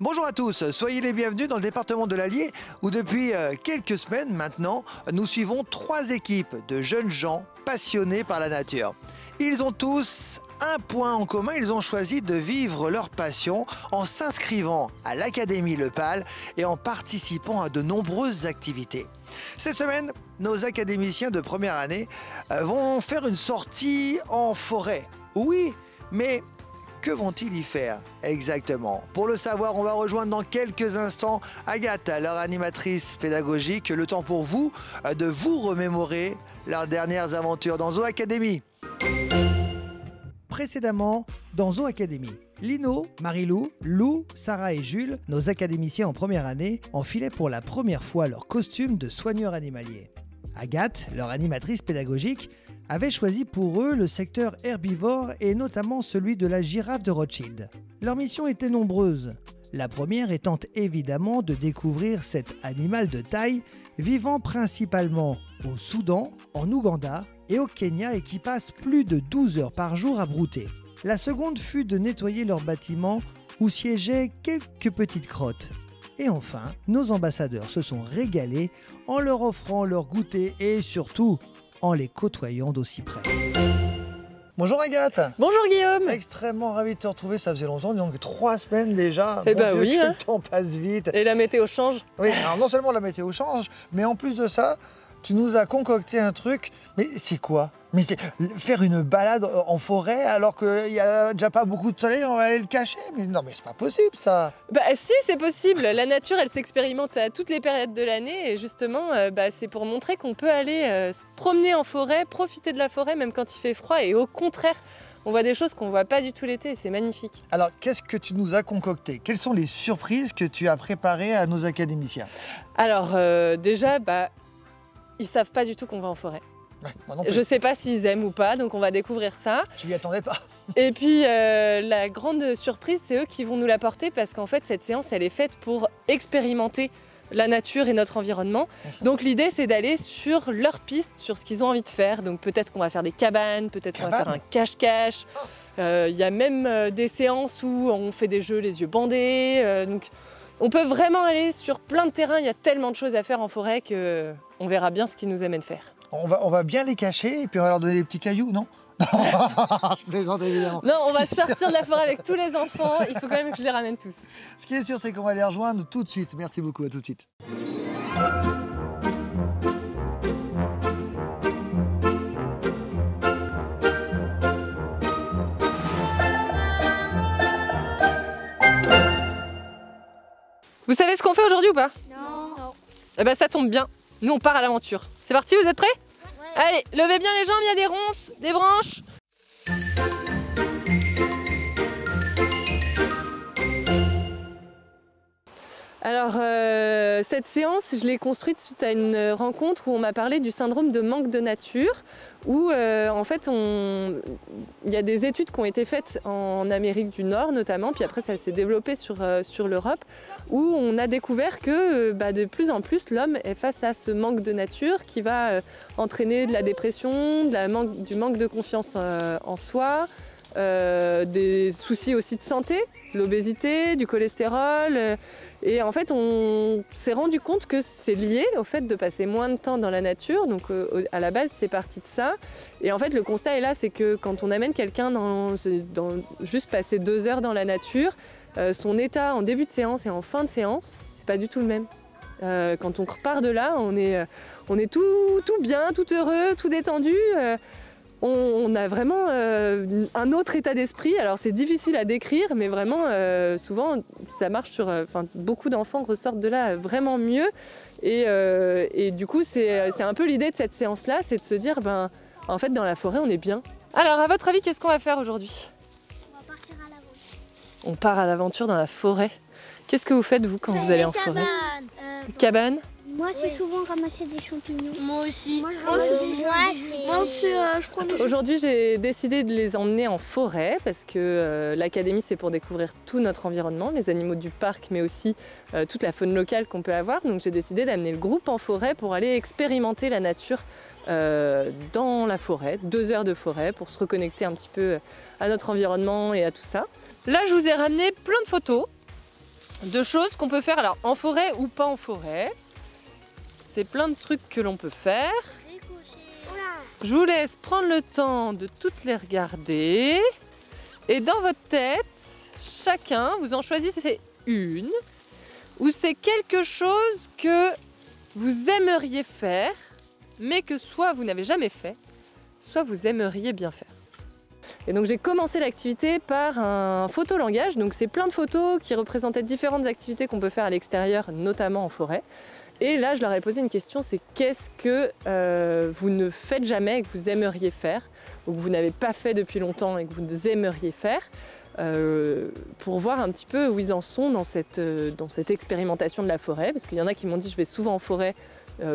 Bonjour à tous, soyez les bienvenus dans le département de l'Allier où depuis quelques semaines maintenant, nous suivons 3 équipes de jeunes gens passionnés par la nature. Ils ont tous un point en commun, ils ont choisi de vivre leur passion en s'inscrivant à l'Académie Le Pal et en participant à de nombreuses activités. Cette semaine, nos académiciens de première année vont faire une sortie en forêt. Oui, mais que vont-ils y faire exactement? Pour le savoir, on va rejoindre dans quelques instants Agathe, leur animatrice pédagogique. Le temps pour vous de vous remémorer leurs dernières aventures dans Zoo Academy. Précédemment, dans Zoo Academy, Lino, Marilou, Lou, Sarah et Jules, nos académiciens en première année, enfilaient pour la première fois leur costume de soigneurs animaliers. Agathe, leur animatrice pédagogique, avait choisi pour eux le secteur herbivore et notamment celui de la girafe de Rothschild. Leurs missions étaient nombreuses. La première étant évidemment de découvrir cet animal de taille vivant principalement au Soudan, en Ouganda et au Kenya et qui passe plus de 12 heures par jour à brouter. La seconde fut de nettoyer leur bâtiment où siégeaient quelques petites crottes. Et enfin, nos ambassadeurs se sont régalés en leur offrant leur goûter et surtout en les côtoyant d'aussi près. Bonjour Agathe. Bonjour Guillaume. Extrêmement ravi de te retrouver, ça faisait longtemps, donc 3 semaines déjà. Eh ben oui, le temps passe vite. Et la météo change. Oui, alors non seulement la météo change, mais en plus de ça, tu nous as concocté un truc. Mais c'est quoi? Mais c'est faire une balade en forêt alors qu'il n'y a déjà pas beaucoup de soleil, on va aller le cacher? Mais non, mais c'est pas possible ça. Bah si, c'est possible. La nature, elle s'expérimente à toutes les périodes de l'année et justement, c'est pour montrer qu'on peut aller se promener en forêt, profiter de la forêt même quand il fait froid et au contraire, on voit des choses qu'on voit pas du tout l'été et c'est magnifique. Alors, qu'est-ce que tu nous as concocté? Quelles sont les surprises que tu as préparées à nos académiciens? Alors déjà, ils savent pas du tout qu'on va en forêt. Ouais, moi non plus. Je sais pas s'ils aiment ou pas, donc on va découvrir ça. Je m'y attendais pas. Et puis la grande surprise, c'est eux qui vont nous l'apporter parce qu'en fait cette séance, elle est faite pour expérimenter la nature et notre environnement. Donc l'idée, c'est d'aller sur leur piste, sur ce qu'ils ont envie de faire. Donc peut-être qu'on va faire des cabanes, peut-être qu'on va faire un cache-cache. Il y a même des séances où on fait des jeux les yeux bandés. Donc on peut vraiment aller sur plein de terrains. Il y a tellement de choses à faire en forêt qu'on verra bien ce qu'ils nous amènent faire. On va bien les cacher et puis on va leur donner des petits cailloux, non? Je plaisante évidemment. Non, on va sortir de la forêt avec tous les enfants. Il faut quand même que je les ramène tous. Ce qui est sûr, c'est qu'on va les rejoindre tout de suite. Merci beaucoup, à tout de suite. Vous savez ce qu'on fait aujourd'hui ou pas? Non. Eh ben ça tombe bien. Nous, on part à l'aventure. C'est parti, vous êtes prêts? Ouais. Allez, levez bien les jambes, il y a des ronces, des branches. Alors, cette séance, je l'ai construite suite à une rencontre où on m'a parlé du syndrome de manque de nature, où en fait, il y a des études qui ont été faites en Amérique du Nord notamment, puis après ça s'est développé sur l'Europe, où on a découvert que de plus en plus l'homme est face à ce manque de nature qui va entraîner de la dépression, du manque de confiance en soi, des soucis aussi de santé, l'obésité, du cholestérol. Et en fait, on s'est rendu compte que c'est lié au fait de passer moins de temps dans la nature. Donc à la base, c'est parti de ça. Et en fait, le constat est là, c'est que quand on amène quelqu'un dans juste passer 2 heures dans la nature, son état en début de séance et en fin de séance, c'est pas du tout le même. Quand on repart de là, on est tout bien, tout heureux, tout détendu. On a vraiment un autre état d'esprit. Alors c'est difficile à décrire, mais vraiment souvent ça marche sur... beaucoup d'enfants ressortent de là vraiment mieux. Et du coup c'est un peu l'idée de cette séance-là, c'est de se dire en fait dans la forêt on est bien. Alors à votre avis, qu'est-ce qu'on va faire aujourd'hui? On va partir à l'aventure. On part à l'aventure dans la forêt. Qu'est-ce que vous faites vous quand vous allez en forêt? Cabane. Moi, c'est souvent ramasser des champignons. Moi aussi. Aujourd'hui, j'ai décidé de les emmener en forêt parce que l'académie, c'est pour découvrir tout notre environnement, les animaux du parc, mais aussi toute la faune locale qu'on peut avoir. Donc j'ai décidé d'amener le groupe en forêt pour aller expérimenter la nature dans la forêt, 2 heures de forêt pour se reconnecter un petit peu à notre environnement et à tout ça. Là, je vous ai ramené plein de photos. de choses qu'on peut faire alors en forêt ou pas en forêt. C'est plein de trucs que l'on peut faire. Je vous laisse prendre le temps de toutes les regarder. Et dans votre tête, chacun, vous en choisissez une, ou c'est quelque chose que vous aimeriez faire, mais que soit vous n'avez jamais fait, soit vous aimeriez bien faire. Et donc j'ai commencé l'activité par un photolangage, donc c'est plein de photos qui représentaient différentes activités qu'on peut faire à l'extérieur, notamment en forêt. Et là je leur ai posé une question, c'est qu'est-ce que vous ne faites jamais et que vous aimeriez faire, ou que vous n'avez pas fait depuis longtemps et que vous aimeriez faire, pour voir un petit peu où ils en sont dans cette expérimentation de la forêt, parce qu'il y en a qui m'ont dit je vais souvent en forêt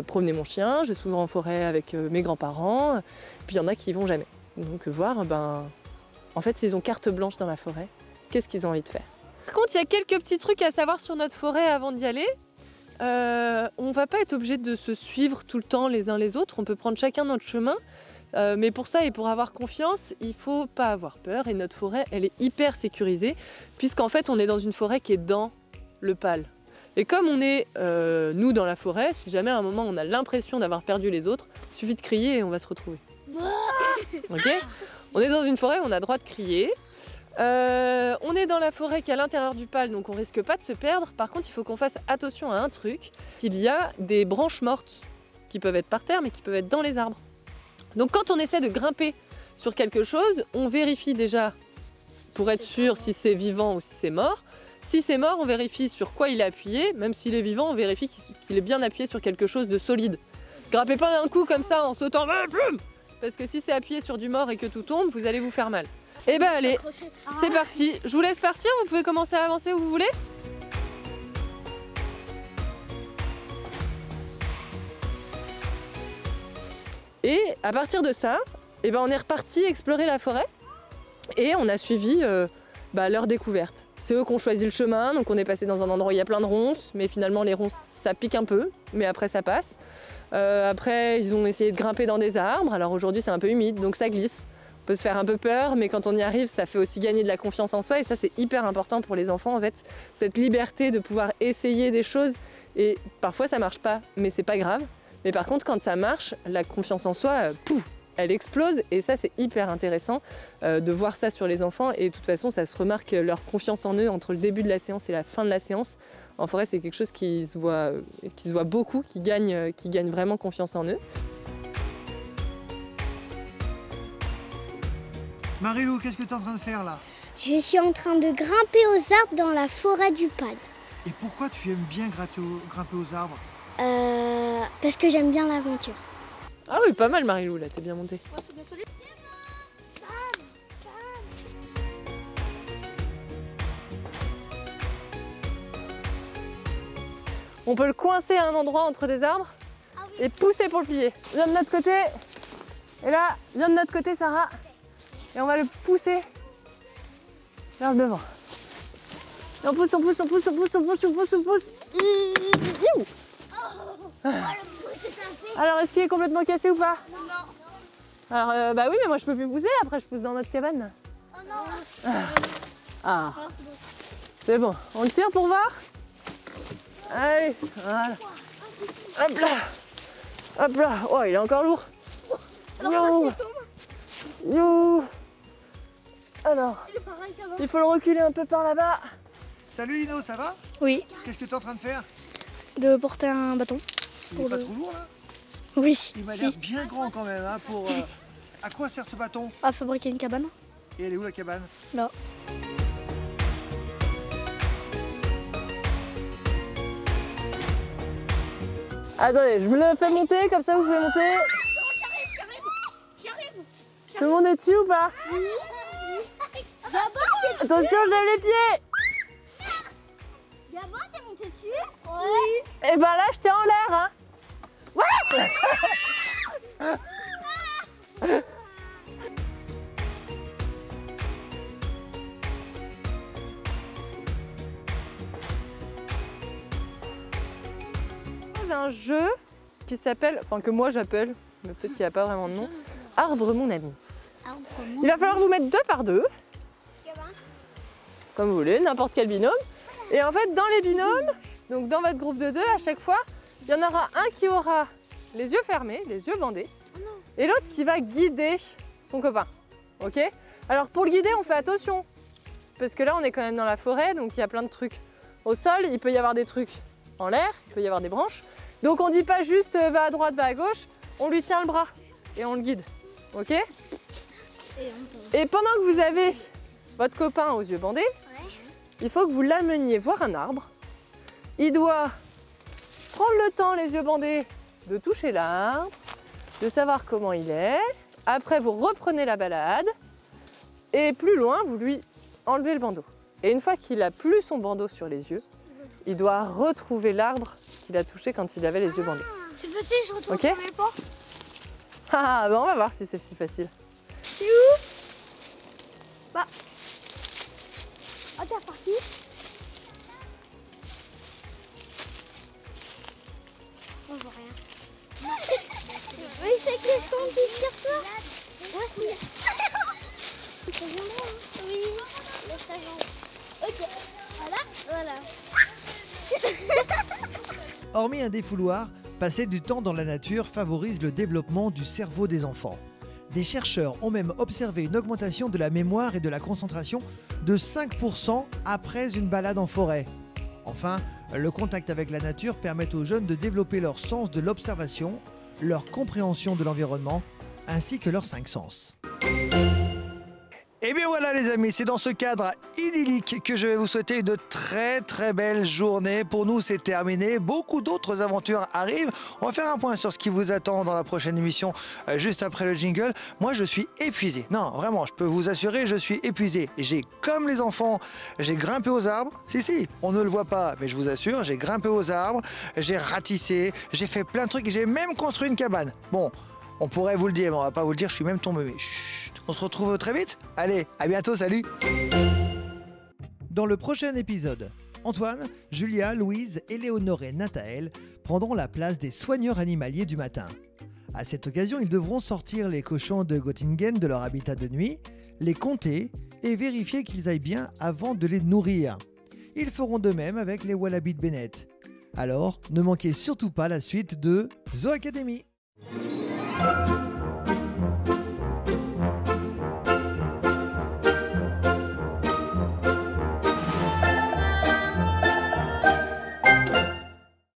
promener mon chien, je vais souvent en forêt avec mes grands-parents, puis il y en a qui y vont jamais. Donc voir, en fait s'ils ont carte blanche dans la forêt, qu'est-ce qu'ils ont envie de faire. Par contre il y a quelques petits trucs à savoir sur notre forêt avant d'y aller. On va pas être obligé de se suivre tout le temps les uns les autres, on peut prendre chacun notre chemin. Mais pour ça et pour avoir confiance, il faut pas avoir peur et notre forêt elle est hyper sécurisée puisqu'en fait on est dans une forêt qui est dans le PAL. Et comme on est nous dans la forêt, si jamais à un moment on a l'impression d'avoir perdu les autres, il suffit de crier et on va se retrouver. Ok ? On est dans une forêt, on a le droit de crier. On est dans la forêt qui est à l'intérieur du PAL, donc on risque pas de se perdre. Par contre, il faut qu'on fasse attention à un truc, qu'il y a des branches mortes qui peuvent être par terre, mais qui peuvent être dans les arbres. Donc quand on essaie de grimper sur quelque chose, on vérifie déjà pour être sûr si c'est vivant ou si c'est mort. Si c'est mort, on vérifie sur quoi il est appuyé. Même s'il est vivant, on vérifie qu'il est bien appuyé sur quelque chose de solide. Grimpez pas d'un coup comme ça en sautant, parce que si c'est appuyé sur du mort et que tout tombe, vous allez vous faire mal. Eh ben allez, c'est parti. Je vous laisse partir, vous pouvez commencer à avancer où vous voulez. Et à partir de ça, eh ben on est reparti explorer la forêt et on a suivi leur découverte. C'est eux qui ont choisi le chemin, donc on est passé dans un endroit où il y a plein de ronces, mais finalement les ronces ça pique un peu, mais après ça passe. Après ils ont essayé de grimper dans des arbres, alors aujourd'hui c'est un peu humide donc ça glisse. On peut se faire un peu peur, mais quand on y arrive, ça fait aussi gagner de la confiance en soi et ça c'est hyper important pour les enfants en fait, cette liberté de pouvoir essayer des choses et parfois ça marche pas, mais c'est pas grave. Mais par contre quand ça marche, la confiance en soi, pouf, elle explose et ça c'est hyper intéressant de voir ça sur les enfants et de toute façon ça se remarque leur confiance en eux entre le début de la séance et la fin de la séance. En forêt c'est quelque chose qui se voit beaucoup, qui gagne vraiment confiance en eux. Marie-Lou, qu'est-ce que tu es en train de faire là? Je suis en train de grimper aux arbres dans la forêt du PAL. Et pourquoi tu aimes bien grimper aux arbres? Parce que j'aime bien l'aventure. Ah oui, pas mal Marie-Lou, là, t'es bien montée. Oh, c'est bien solide. On peut le coincer à un endroit entre des arbres et pousser pour le plier. Viens de notre côté. Et là, viens de notre côté Sarah. Et on va le pousser vers le devant. Et on pousse, on pousse, on pousse, on pousse, on pousse, on pousse, on pousse. Alors, est-ce qu'il est complètement cassé ou pas? Non. Alors, bah oui, mais moi je peux plus pousser, après je pousse dans notre cabane. Oh non. Ah, c'est bon. On le tire pour voir? Allez, voilà. Hop là. Hop là. Oh, il est encore lourd. Yo. Yo. Alors, il faut le reculer un peu par là-bas. Salut Lino, ça va? Oui, Qu'est-ce que tu es en train de faire? de porter un bâton. Il n'est pas trop lourd là? Oui, Il m'a l'air bien grand quand même. Hein, pour, à quoi sert ce bâton? À fabriquer une cabane. Et elle est où la cabane? Là. Attendez, je vous le fais monter, comme ça vous pouvez monter. J'arrive. Tout le monde est dessus ou pas? Oui. Attention, je lève les pieds. D'abord, t'es monté dessus? Oui. Et ben là, je tiens en l'air. Hein. Ouais. C'est un jeu qui s'appelle, enfin que moi j'appelle, mais peut-être qu'il n'y a pas vraiment de nom, Arbre mon ami. Il va falloir vous mettre 2 par 2, comme vous voulez, n'importe quel binôme. Et en fait, dans les binômes, donc dans votre groupe de 2, à chaque fois, il y en aura un qui aura les yeux fermés, les yeux bandés, et l'autre qui va guider son copain. Ok? Alors pour le guider, on fait attention, parce que là, on est quand même dans la forêt, donc il y a plein de trucs au sol, il peut y avoir des trucs en l'air, il peut y avoir des branches. Donc on ne dit pas juste va à droite, va à gauche, on lui tient le bras et on le guide. Ok? Et pendant que vous avez votre copain aux yeux bandés, il faut que vous l'ameniez voir un arbre. Il doit prendre le temps, les yeux bandés, de toucher l'arbre, de savoir comment il est. Après, vous reprenez la balade et plus loin, vous lui enlevez le bandeau. Et une fois qu'il n'a plus son bandeau sur les yeux, il doit retrouver l'arbre qu'il a touché quand il avait les yeux bandés. C'est facile, je retrouve Okay. sur mes pas. Ah, ben on va voir si c'est si facile. C'est où? Bah. Oh, t'es reparti? On voit rien. Oui, c'est que je compte sur toi. Ouais, c'est. Ça viendra, hein? Oui, laisse ta jambe. Ok, voilà. Hormis un défouloir, passer du temps dans la nature favorise le développement du cerveau des enfants. Des chercheurs ont même observé une augmentation de la mémoire et de la concentration de 5% après une balade en forêt. Enfin, le contact avec la nature permet aux jeunes de développer leur sens de l'observation, leur compréhension de l'environnement, ainsi que leurs 5 sens. Et bien voilà les amis, c'est dans ce cadre idyllique que je vais vous souhaiter une très belle journée. Pour nous c'est terminé, beaucoup d'autres aventures arrivent. On va faire un point sur ce qui vous attend dans la prochaine émission, juste après le jingle. Moi je suis épuisé, non vraiment je peux vous assurer je suis épuisé. J'ai comme les enfants, j'ai grimpé aux arbres, si on ne le voit pas mais je vous assure, j'ai grimpé aux arbres, j'ai ratissé, j'ai fait plein de trucs, j'ai même construit une cabane. Bon, on pourrait vous le dire mais on va pas vous le dire, je suis même tombé, mais chut. On se retrouve très vite. Allez, à bientôt, salut. Dans le prochain épisode, Antoine, Julia, Louise, Éléonore et Nathaël prendront la place des soigneurs animaliers du matin. À cette occasion, ils devront sortir les cochons de Göttingen de leur habitat de nuit, les compter et vérifier qu'ils aillent bien avant de les nourrir. Ils feront de même avec les wallabies de Bennett. Alors, ne manquez surtout pas la suite de Zoo Academy.